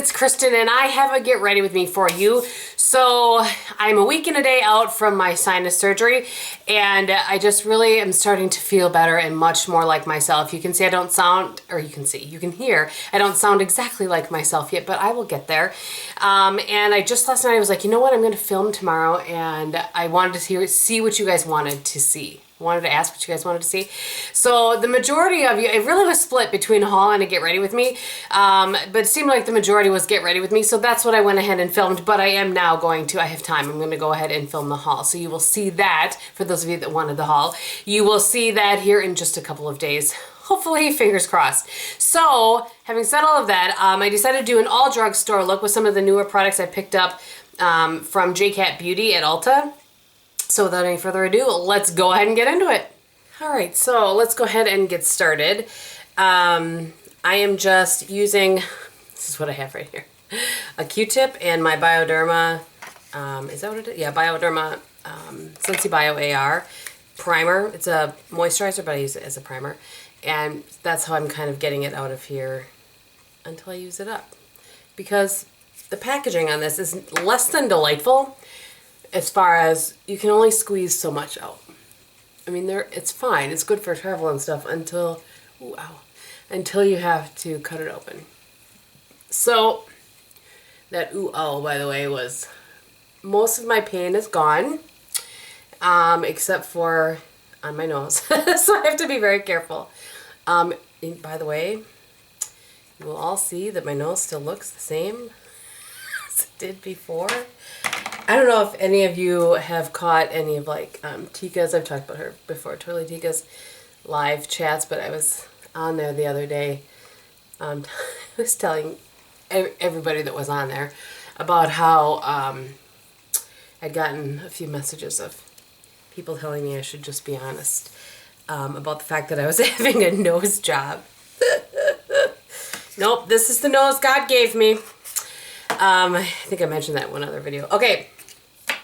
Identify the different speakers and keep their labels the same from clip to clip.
Speaker 1: it's Kristin and I have a get ready with me for you. So I'm a week and a day out from my sinus surgery and I just really am starting to feel better and much more like myself. You can see I don't sound, or you can hear, I don't sound exactly like myself yet, but I will get there. And I just last night I was like, you know what, I'm going to film tomorrow and I wanted to see what you guys wanted to see. Wanted to ask what you guys wanted to see. So the majority of you, it really was split between haul and a get ready with me. But it seemed like the majority was get ready with me. So that's what I went ahead and filmed. But I am now going to, I have time. I'm going to go ahead and film the haul. So you will see that for those of you that wanted the haul. You will see that here in just a couple of days. Hopefully, fingers crossed. So having said all of that, I decided to do an all drugstore look with some of the newer products I picked up from JCat Beauty at Ulta. So without any further ado, let's go ahead and get into it. All right, so let's go ahead and get started. I am just using, this is what I have right here, a Q-tip and my Bioderma, is that what it is? Yeah, Bioderma Sensi Bio AR primer. It's a moisturizer, but I use it as a primer. And that's how I'm kind of getting it out of here until I use it up. Because the packaging on this is less than delightful. As far as you can only squeeze so much out. I mean, it's fine. It's good for travel and stuff until, ooh, ow, until you have to cut it open. So that ooh, oh, by the way, was most of my pain is gone, except for on my nose. So I have to be very careful. By the way, you will all see that my nose still looks the same as it did before. I don't know if any of you have caught any of like Tika's, I've talked about her before, Totally Tika's live chats, but I was on there the other day. I was telling everybody that was on there about how I'd gotten a few messages of people telling me I should just be honest about the fact that I was having a nose job. Nope, this is the nose God gave me. I think I mentioned that in one other video. Okay,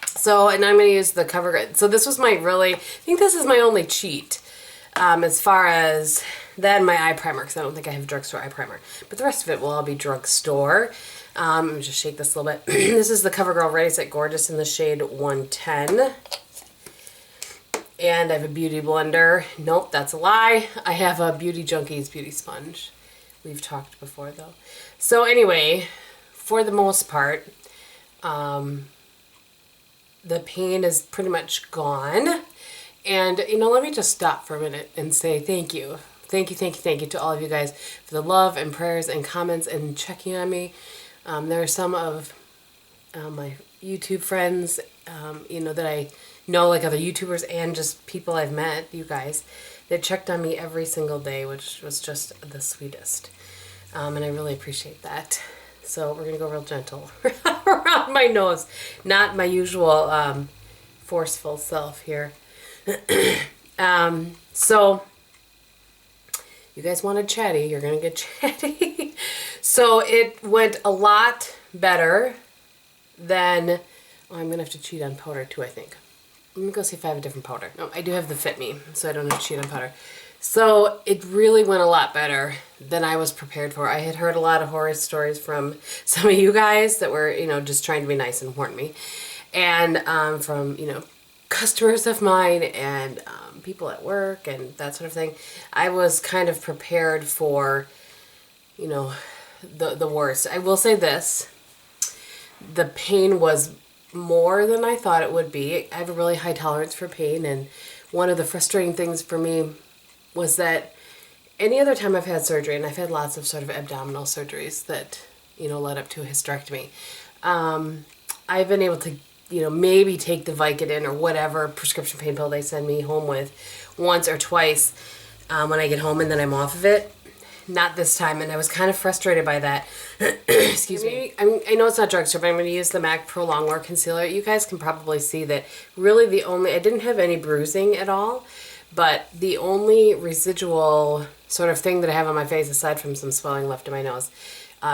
Speaker 1: so, and I'm going to use the CoverGirl. So this was my I think this is my only cheat as far as that and my eye primer, because I don't think I have a drugstore eye primer. But the rest of it will all be drugstore. Let me just shake this a little bit. This is the CoverGirl Ready Set Gorgeous in the shade 110. And I have a beauty blender. Nope, that's a lie. I have a Beauty Junkies beauty sponge. We've talked before though. So anyway, for the most part, the pain is pretty much gone. And, you know, let me just stop for a minute and say thank you. Thank you to all of you guys for the love and prayers and comments and checking on me. There are some of my YouTube friends, you know, that I know, like other YouTubers and just people I've met, you guys, that checked on me every single day, which was just the sweetest. And I really appreciate that. So we're going to go real gentle around my nose. Not my usual forceful self here. So you guys wanted Chatty. You're going to get Chatty. So it went a lot better than... Oh, I'm going to have to cheat on powder too, I think. Let me go see if I have a different powder. No, I do have the Fit Me, so I don't have to cheat on powder. So it really went a lot better than I was prepared for. I had heard a lot of horror stories from some of you guys that were, you know, just trying to be nice and warn me. And from, you know, customers of mine and people at work and that sort of thing. I was kind of prepared for, you know, the worst. I will say this. The pain was more than I thought it would be. I have a really high tolerance for pain, and one of the frustrating things for me was that any other time I've had surgery, and I've had lots of sort of abdominal surgeries that, you know, led up to a hysterectomy, I've been able to, you know, maybe take the Vicodin or whatever prescription pain pill they send me home with once or twice when I get home, and then I'm off of it. Not this time, and I was kind of frustrated by that. Excuse me. I know it's not drugstore, but I'm going to use the MAC Pro Longwear Concealer. You guys can probably see that really I didn't have any bruising at all, but the only residual sort of thing that I have on my face, aside from some swelling left in my nose,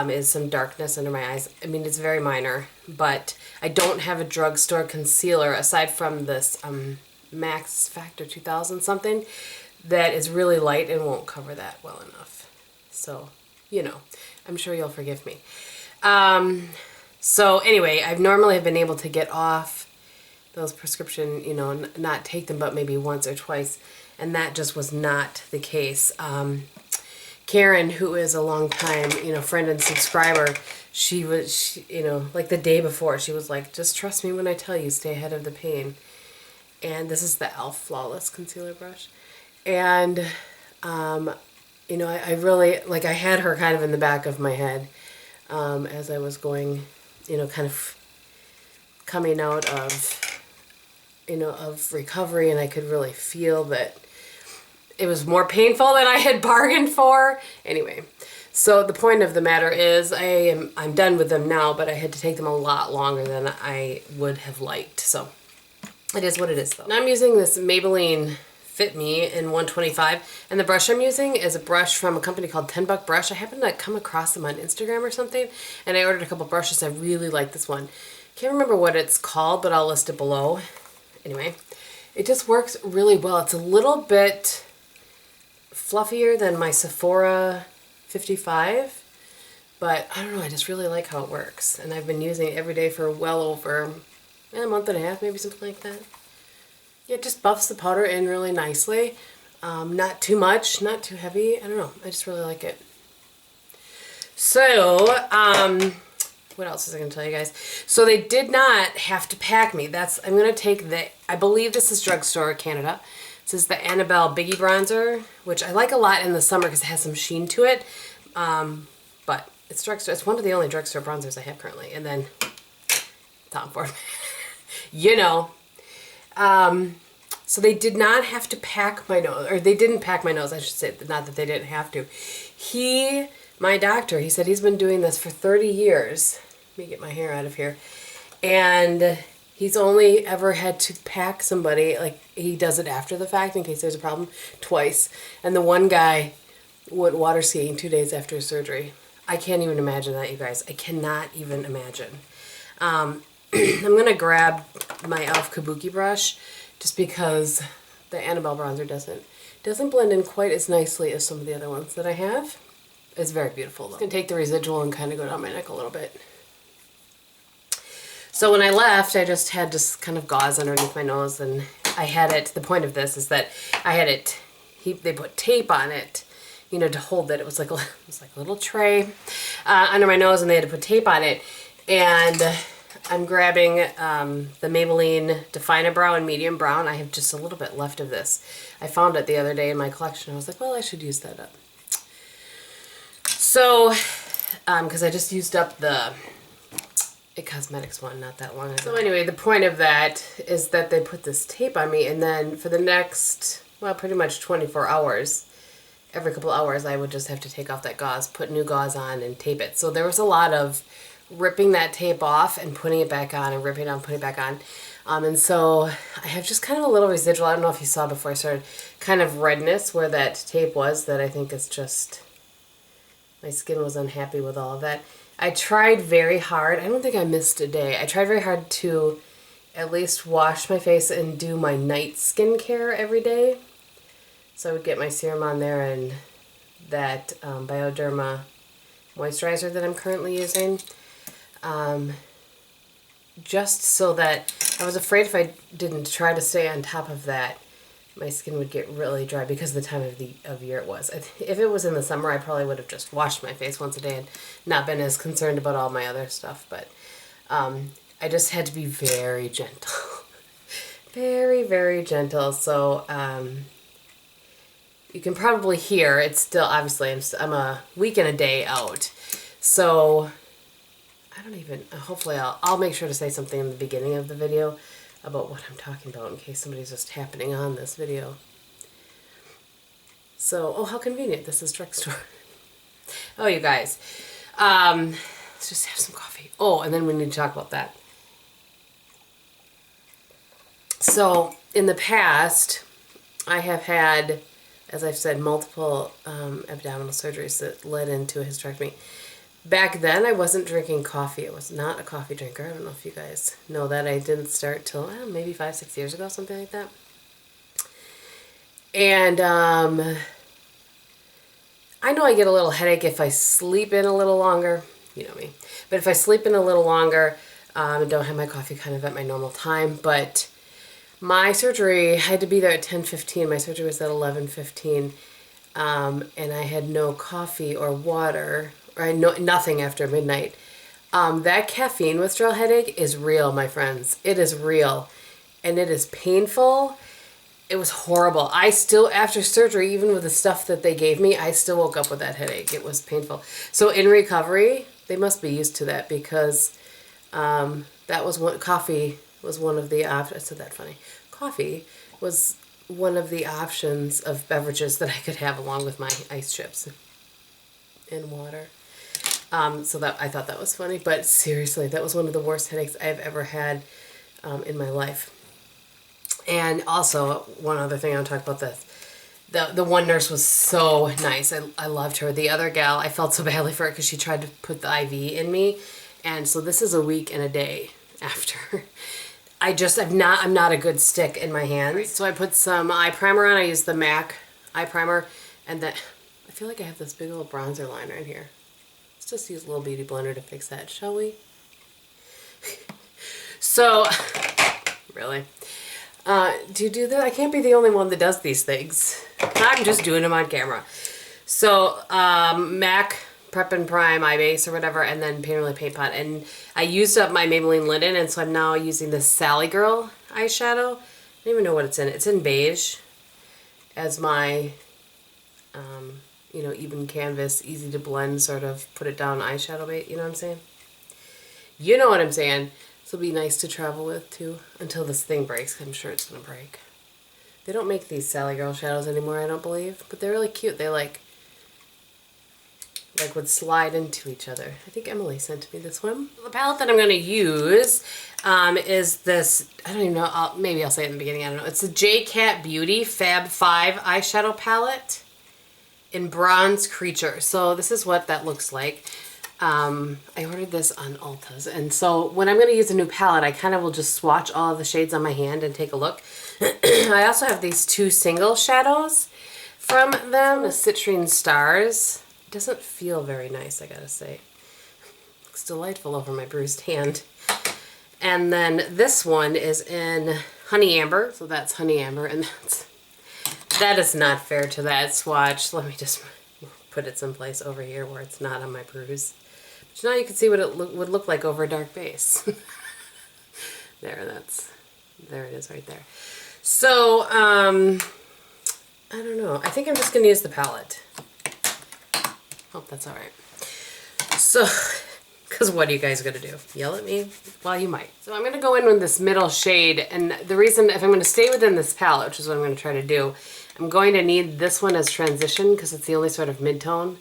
Speaker 1: is some darkness under my eyes. I mean, it's very minor, but I don't have a drugstore concealer aside from this Max Factor 2000 something that is really light and won't cover that well enough. So, you know, I'm sure you'll forgive me. So anyway, I've normally been able to get off those prescription, you know, not take them but maybe once or twice, and that just was not the case. Karen, who is a long time, you know, friend and subscriber, she, you know, like the day before, she was like, just trust me when I tell you, stay ahead of the pain. And this is the e.l.f. Flawless Concealer Brush. And, you know, I really, like, I had her kind of in the back of my head as I was going, you know, kind of coming out of, you know, of recovery, and I could really feel that it was more painful than I had bargained for. Anyway, so the point of the matter is I'm done with them now, but I had to take them a lot longer than I would have liked. So it is what it is, though. Now I'm using this Maybelline Fit Me in 125, and the brush I'm using is a brush from a company called 10 Buck Brush. I happened to come across them on Instagram or something, and I ordered a couple brushes. I really like this one. Can't remember what it's called, but I'll list it below. Anyway, it just works really well. It's a little bit fluffier than my Sephora 55, but I don't know, I just really like how it works, and I've been using it every day for well over a month and a half, maybe something like that. Yeah, it just buffs the powder in really nicely. Not too much, not too heavy. I don't know, I just really like it. So, what else was I going to tell you guys? So they did not have to pack me. I'm going to take I believe this is Drugstore Canada. This is the Annabelle Biggie Bronzer, which I like a lot in the summer because it has some sheen to it. But it's Drugstore. It's one of the only Drugstore bronzers I have currently. And then Tom Ford. You know. So they did not have to pack my nose. Or they didn't pack my nose, I should say. Not that they didn't have to. My doctor, he said he's been doing this for 30 years. Let me get my hair out of here. And he's only ever had to pack somebody, like he does it after the fact in case there's a problem, twice. And the one guy went water skiing 2 days after his surgery. I can't even imagine that, you guys. I cannot even imagine. I'm going to grab my e.l.f. Kabuki brush just because the Annabelle bronzer doesn't blend in quite as nicely as some of the other ones that I have. It's very beautiful, though. I'm going to take the residual and kind of go down my neck a little bit. So when I left, I just had this kind of gauze underneath my nose, and I had it, the point of this is that I had it, they put tape on it, you know, to hold it. It was like a little tray under my nose, and they had to put tape on it. And I'm grabbing the Maybelline Define a Brow in medium brown. I have just a little bit left of this. I found it the other day in my collection. I was like, well, I should use that up. So, because I just used up the It Cosmetics one not that long ago. So anyway, the point of that is that they put this tape on me, and then for the next, well, pretty much 24 hours, every couple hours, I would just have to take off that gauze, put new gauze on, and tape it. So there was a lot of ripping that tape off and putting it back on, and ripping it on, putting it back on. And so I have just kind of a little residual, I don't know if you saw before I started, kind of redness where that tape was, that I think is just, my skin was unhappy with all of that. I tried very hard, I don't think I missed a day, I tried very hard to at least wash my face and do my night skincare every day. So I would get my serum on there and that Bioderma moisturizer that I'm currently using. Just so that I was afraid if I didn't try to stay on top of that, my skin would get really dry because of the time of year it was. If it was in the summer, I probably would have just washed my face once a day and not been as concerned about all my other stuff. But I just had to be very gentle. Very, very gentle. So you can probably hear, it's still, obviously, I'm a week and a day out. So I don't even, hopefully I'll make sure to say something in the beginning of the video about what I'm talking about in case somebody's just happening on this video. So, oh, how convenient. This is Drugstore. Oh, you guys. Let's just have some coffee. Oh, and then we need to talk about that. So, in the past, I have had, as I've said, multiple abdominal surgeries that led into a hysterectomy. Back then, I wasn't drinking coffee. I was not a coffee drinker. I don't know if you guys know that. I didn't start till maybe 5-6 years ago, something like that. And I know I get a little headache if I sleep in a little longer. you know me. But if I sleep in a little longer, and don't have my coffee kind of at my normal time, but my surgery, I had to be there at 10:15. My surgery was at 11:15, and I had no coffee or water, or nothing after midnight. That caffeine withdrawal headache is real, my friends. It is real, and it is painful. It was horrible. I still, after surgery, even with the stuff that they gave me, I still woke up with that headache. It was painful. So in recovery, they must be used to that, because that was what coffee was one of the options. I said that funny. Coffee was one of the options of beverages that I could have along with my ice chips and water. So that, I thought that was funny, but seriously, that was one of the worst headaches I've ever had in my life. And also, one other thing, I'll talk about this. The one nurse was so nice. I loved her. The other gal, I felt so badly for her because she tried to put the IV in me. And so this is a week and a day after. I'm not a good stick in my hands. So I put some eye primer on. I used the MAC eye primer. And then I feel like I have this big old bronzer liner in here. Let's just use a little beauty blender to fix that, shall we? So, really? Do you do that? I can't be the only one that does these things. I'm just doing them on camera. So, MAC Prep and Prime Eye Base or whatever, and then Painterly Paint Pot. And I used up my Maybelline Linen, and so I'm now using this Sally Girl eyeshadow. I don't even know what it's in. It's in beige as my, you know, even canvas, easy to blend, sort of put it down eyeshadow base. You know what I'm saying? You know what I'm saying. This will be nice to travel with, too, until this thing breaks. I'm sure it's going to break. They don't make these Sally Girl shadows anymore, I don't believe. But they're really cute. They, like would slide into each other. I think Emily sent me this one. The palette that I'm going to use is this, I don't even know, maybe I'll say it in the beginning, I don't know. It's the J-Cat Beauty Fab 5 eyeshadow palette in Bronze Creature. So this is what that looks like. I ordered this on Ulta's, and so when I'm going to use a new palette, I kind of will just swatch all of the shades on my hand and take a look. I also have these two single shadows from them, the Citrine Stars. It doesn't feel very nice, I gotta say. Looks delightful over my bruised hand. And then this one is in Honey Amber, so that's Honey Amber, and that is not fair to that swatch. Let me just put it someplace over here where it's not on my bruise. But now you can see what it would look like over a dark base. There it is right there. So, I don't know. I think I'm just going to use the palette. Hope that's alright. So, because what are you guys going to do? Yell at me? Well, you might. So I'm going to go in with this middle shade, and the reason, if I'm going to stay within this palette, which is what I'm going to try to do, I'm going to need this one as transition because it's the only sort of mid-tone.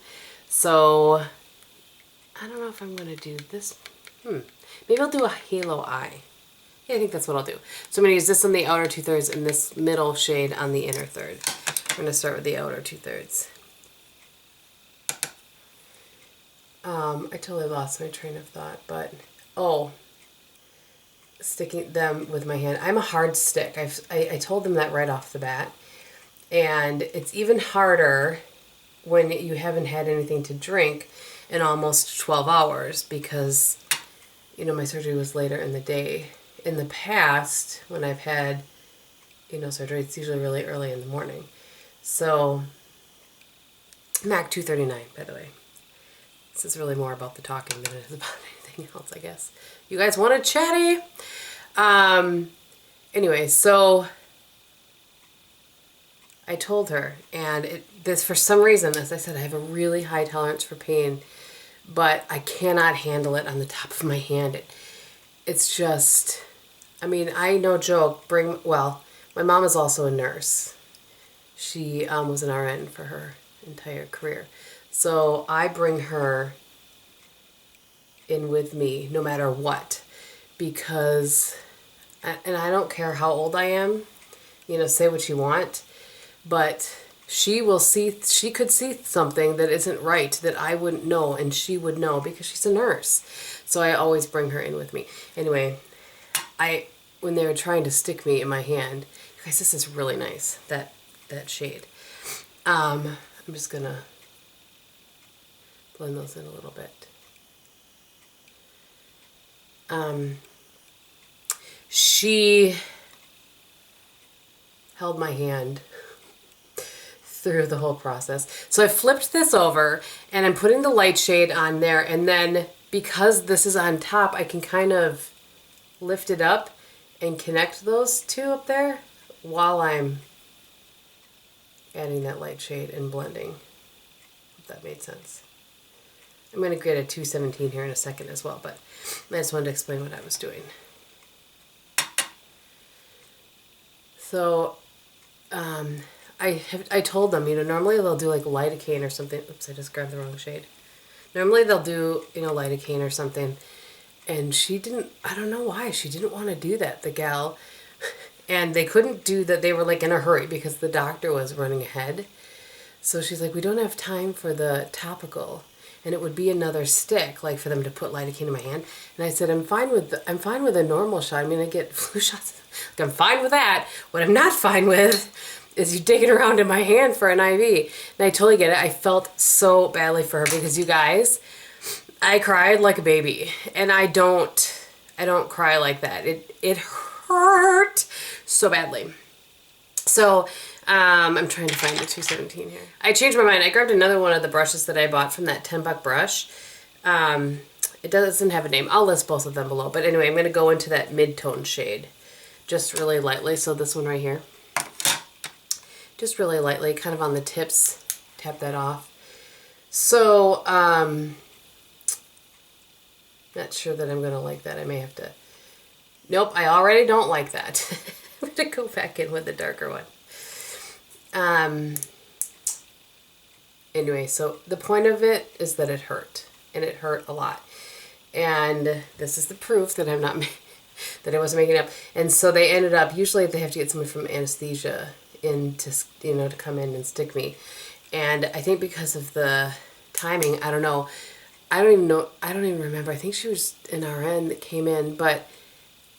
Speaker 1: So, I don't know if I'm going to do this. Maybe I'll do a halo eye. Yeah, I think that's what I'll do. So I'm going to use this on the outer 2/3 and this middle shade on the inner third. I'm going to start with the outer 2/3. I totally lost my train of thought, but, sticking them with my hand. I'm a hard stick. I told them that right off the bat. And it's even harder when you haven't had anything to drink in almost 12 hours because, you know, my surgery was later in the day. In the past, when I've had, you know, surgery, it's usually really early in the morning. So, MAC 239, by the way. This is really more about the talking than it is about anything else, I guess. You guys wanted Chatty? Anyway, so I told her, and this, for some reason, as I said, I have a really high tolerance for pain, but I cannot handle it on the top of my hand. It's just, I mean, I, no joke, my mom is also a nurse. She was an RN for her entire career. So I bring her in with me no matter what, because, and I don't care how old I am, you know, say what you want, but she could see something that isn't right that I wouldn't know, and she would know because she's a nurse. So I always bring her in with me. Anyway, when they were trying to stick me in my hand, you guys, this is really nice, that shade. I'm just gonna blend those in a little bit. she held my hand through the whole process. So I flipped this over and I'm putting the light shade on there, and then because this is on top, I can kind of lift it up and connect those two up there while I'm adding that light shade and blending, if that made sense. I'm going to create a 217 here in a second as well, but I just wanted to explain what I was doing. So I told them, you know, normally they'll do like lidocaine or something. Oops, I just grabbed the wrong shade. Normally they'll do, you know, lidocaine or something. And she didn't, I don't know why, she didn't want to do that, the gal. And they couldn't do that. They were like in a hurry because the doctor was running ahead. So she's like, we don't have time for the topical. And it would be another stick, like for them to put lidocaine in my hand. And I said, I'm fine with a normal shot. I mean, I get flu shots. Like, I'm fine with that. What I'm not fine with is you digging around in my hand for an IV. And I totally get it. I felt so badly for her because, you guys, I cried like a baby. And I don't cry like that. It hurt so badly. So I'm trying to find the 217 here. I changed my mind. I grabbed another one of the brushes that I bought from that 10-buck brush. It doesn't have a name. I'll list both of them below. But anyway, I'm going to go into that mid-tone shade just really lightly. So this one right here. Just really lightly, kind of on the tips. Tap that off. So, not sure that I'm going to like that. I may have to... Nope, I already don't like that. I'm going to go back in with the darker one. Anyway, so the point of it is that it hurt, and it hurt a lot. And this is the proof that I'm not, that I wasn't making up. And so they ended up, usually they have to get someone from anesthesia in to, you know, to come in and stick me. And I think because of the timing, I don't know. I don't even remember. I think she was an RN that came in, but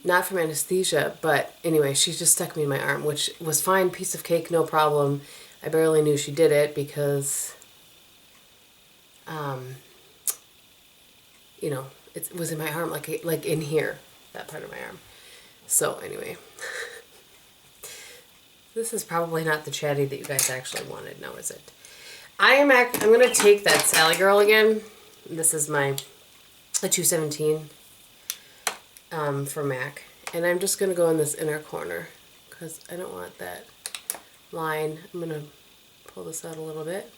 Speaker 1: not from anesthesia. But anyway, she just stuck me in my arm, which was fine. Piece of cake, no problem. I barely knew she did it because, you know, it was in my arm, like in here, that part of my arm. So anyway, this is probably not the chatty that you guys actually wanted, now is it? I'm going to take that Sally Girl again. This is the 217 for MAC. And I'm just going to go in this inner corner because I don't want that line. I'm going to pull this out a little bit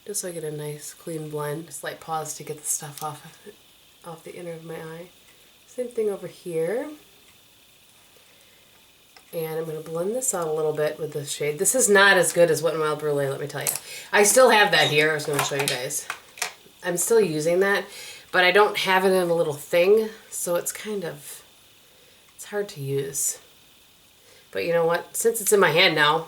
Speaker 1: just so I get a nice clean blend. Slight pause to get the stuff off the inner of my eye. Same thing over here. And I'm going to blend this out a little bit with this shade. This is not as good as Wet n Wild Brulee, let me tell you. I still have that here. I was going to show you guys. I'm still using that, but I don't have it in a little thing, so it's kind of, it's hard to use. But you know what? Since it's in my hand now,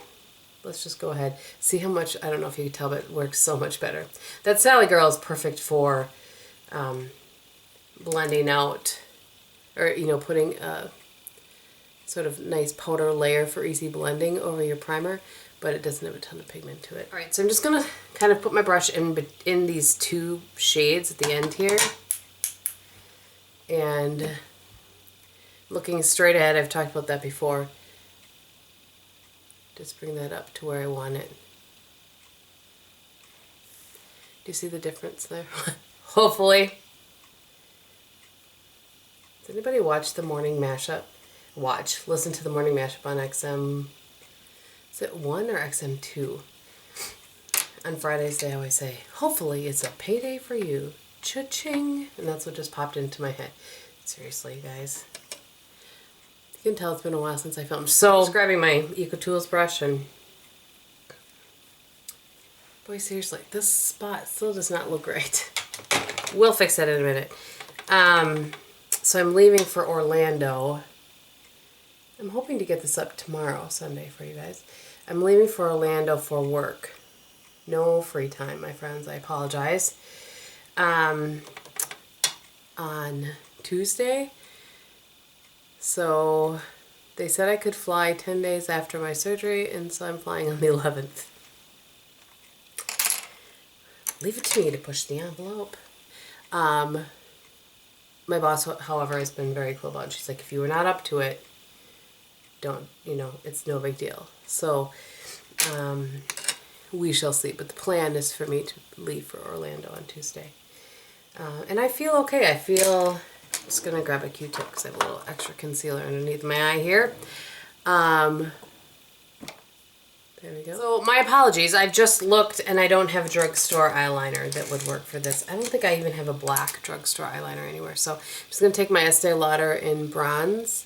Speaker 1: let's just go ahead. See how much, I don't know if you can tell, but it works so much better. That Sally Girl is perfect for blending out, or, you know, putting a sort of nice powder layer for easy blending over your primer, but it doesn't have a ton of pigment to it. All right, so I'm just gonna kind of put my brush in these two shades at the end here. And looking straight ahead, I've talked about that before. Just bring that up to where I want it. Do you see the difference there? Hopefully. Does anybody watch the morning mashup? Listen to the morning mashup on XM. Is it 1 or XM2? On Fridays they always say, hopefully it's a payday for you. Cha-ching. And that's what just popped into my head. Seriously, you guys. You can tell it's been a while since I filmed. So, just grabbing my Eco Tools brush and... Boy, seriously, this spot still does not look right. We'll fix that in a minute. So I'm leaving for Orlando. I'm hoping to get this up tomorrow, Sunday, for you guys. I'm leaving for Orlando for work. No free time, my friends. I apologize. On Tuesday. So they said I could fly 10 days after my surgery, and so I'm flying on the 11th. Leave it to me to push the envelope. My boss, however, has been very cool about it. She's like, if you were not up to it, don't, you know, it's no big deal. So, we shall see. But the plan is for me to leave for Orlando on Tuesday. And I feel okay. I feel, I'm just going to grab a Q-tip because I have a little extra concealer underneath my eye here. There we go. So my apologies. I've just looked and I don't have a drugstore eyeliner that would work for this. I don't think I even have a black drugstore eyeliner anywhere. So I'm just going to take my Estee Lauder in bronze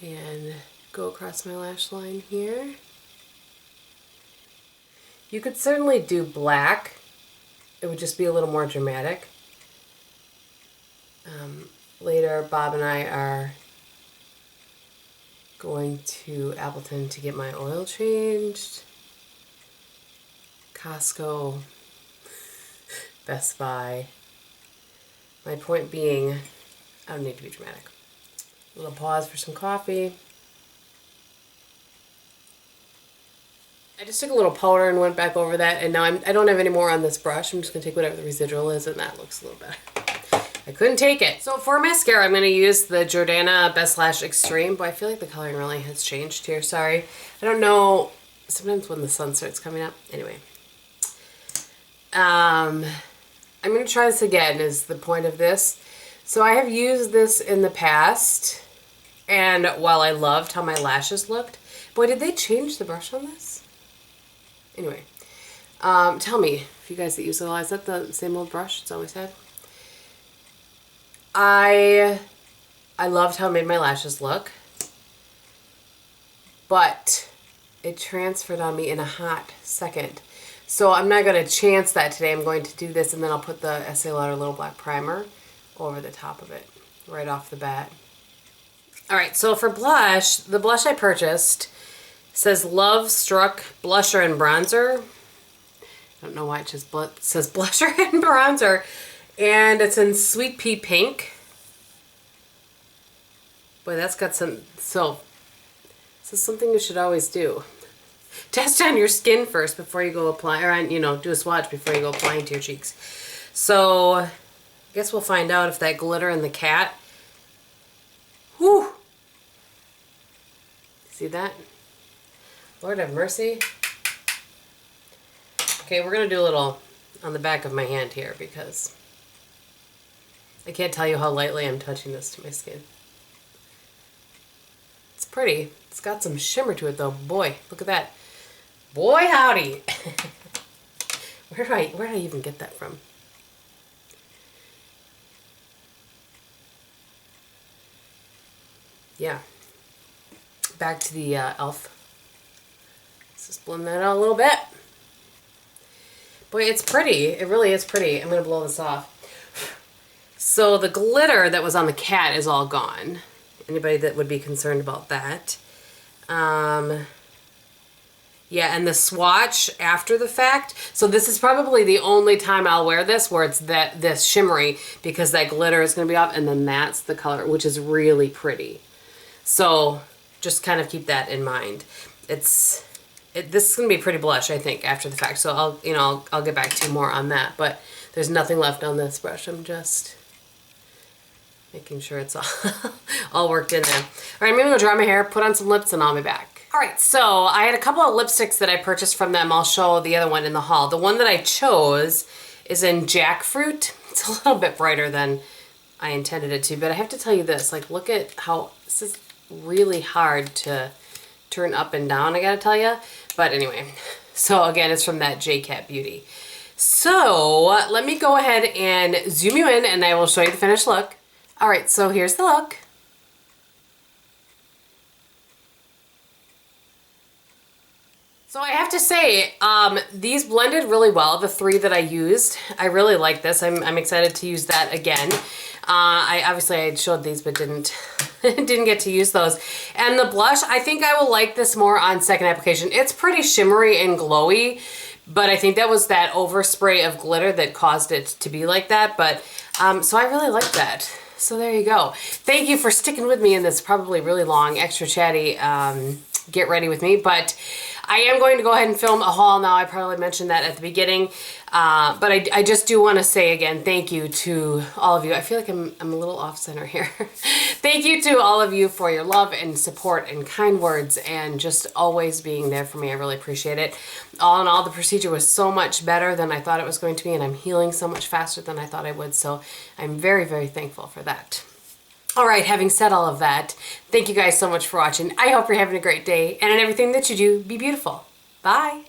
Speaker 1: and go across my lash line here. You could certainly do black. It would just be a little more dramatic. Later, Bob and I are going to Appleton to get my oil changed. Costco, Best Buy. My point being, I don't need to be dramatic. A little pause for some coffee. I just took a little powder and went back over that, and now I don't have any more on this brush. I'm just going to take whatever the residual is, and that looks a little better. I couldn't take it. So for mascara, I'm going to use the Jordana Best Lash Extreme. But I feel like the coloring really has changed here. Sorry. I don't know. Sometimes when the sun starts coming up. Anyway. I'm going to try this again is the point of this. So I have used this in the past. And while I loved how my lashes looked, boy, did they change the brush on this? Anyway. Tell me, if you guys that use it a lot, is that the same old brush it's always had? I loved how it made my lashes look, but it transferred on me in a hot second. So I'm not going to chance that today. I'm going to do this, and then I'll put the Estee Lauder Little Black Primer over the top of it right off the bat. Alright, so for blush, the blush I purchased says Love Struck Blusher and Bronzer. I don't know why it just says Blusher and Bronzer. And it's in Sweet Pea Pink. Boy, that's got some, so this is something you should always do. Test on your skin first before you go apply, or you know, do a swatch before you go applying to your cheeks. So, I guess we'll find out if that glitter in the cat. Whew! See that? Lord have mercy. Okay, we're going to do a little on the back of my hand here because I can't tell you how lightly I'm touching this to my skin. It's pretty. It's got some shimmer to it though. Boy, look at that. Boy howdy. Where did I even get that from? Yeah. Back to the e.l.f. Let's just blend that out a little bit. Boy, it's pretty. It really is pretty. I'm going to blow this off. So the glitter that was on the cat is all gone. Anybody that would be concerned about that. Yeah, and the swatch after the fact. So this is probably the only time I'll wear this where it's this shimmery because that glitter is going to be off, and then that's the color, which is really pretty. So just kind of keep that in mind. This is going to be pretty blush, I think, after the fact. So I'll get back to you more on that. But there's nothing left on this brush. I'm just making sure it's all worked in there. All right, I'm going to go dry my hair, put on some lips, and I'll be back. All right, so I had a couple of lipsticks that I purchased from them. I'll show the other one in the haul. The one that I chose is in Jackfruit. It's a little bit brighter than I intended it to, but I have to tell you this. Like, look at how this is really hard to turn up and down, I gotta tell you. But anyway, so again, it's from that J-Cat Beauty. So let me go ahead and zoom you in and I will show you the finished look. All right, so here's the look. So I have to say, these blended really well, the three that I used. I really like this. I'm excited to use that again. Obviously I showed these but didn't get to use those. And the blush, I think I will like this more on second application. It's pretty shimmery and glowy, but I think that was that overspray of glitter that caused it to be like that. But so I really like that. So there you go. Thank you for sticking with me in this probably really long, extra chatty get ready with me. But I am going to go ahead and film a haul now. I probably mentioned that at the beginning, but I just do want to say again, thank you to all of you. I feel like I'm a little off center here. Thank you to all of you for your love and support and kind words and just always being there for me. I really appreciate it. All in all, the procedure was so much better than I thought it was going to be, and I'm healing so much faster than I thought I would. So I'm very, very thankful for that. All right, having said all of that, thank you guys so much for watching. I hope you're having a great day, and in everything that you do, be beautiful. Bye.